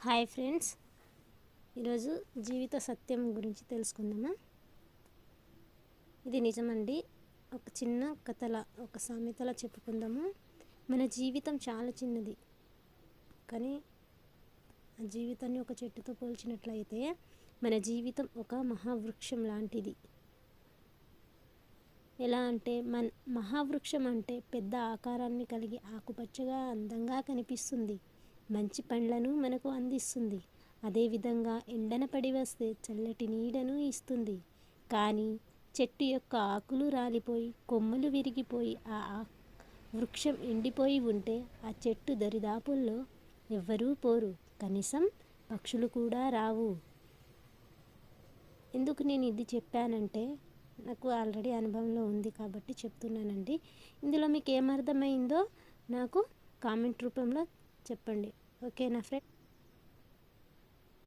Hi friends, ఈరోజు జీవిత సత్యం గురించి తెలుసుకుందామా. ఇది నిజమండి. ఒక చిన్న కథల ఒక సామెతలా చెప్పుకుందాము. మన జీవితం చాలా చిన్నది, కానీ ఆ జీవితాన్ని ఒక చెట్టుతో పోల్చినట్లయితే మన జీవితం ఒక మహావృక్షం లాంటిది. ఎలా అంటే మహావృక్షం అంటే పెద్ద ఆకారాన్ని కలిగి ఆకుపచ్చగా అందంగా కనిపిస్తుంది. మంచి పండ్లను మనకు అందిస్తుంది. అదేవిధంగా ఎండన పడి వస్తే చల్లటి నీడను ఇస్తుంది. కానీ చెట్టు యొక్క ఆకులు రాలిపోయి కొమ్మలు విరిగిపోయి వృక్షం ఎండిపోయి ఉంటే ఆ చెట్టు దరిదాపుల్లో ఎవ్వరూ పోరు, కనీసం పక్షులు కూడా రావు. ఎందుకు నేను ఇది చెప్పానంటే నాకు ఆల్రెడీ అనుభవంలో ఉంది కాబట్టి చెప్తున్నానండి. ఇందులో మీకు ఏమర్థమైందో నాకు కామెంట్ రూపంలో చెప్పండి. ఓకేనా ఫ్రెండ్?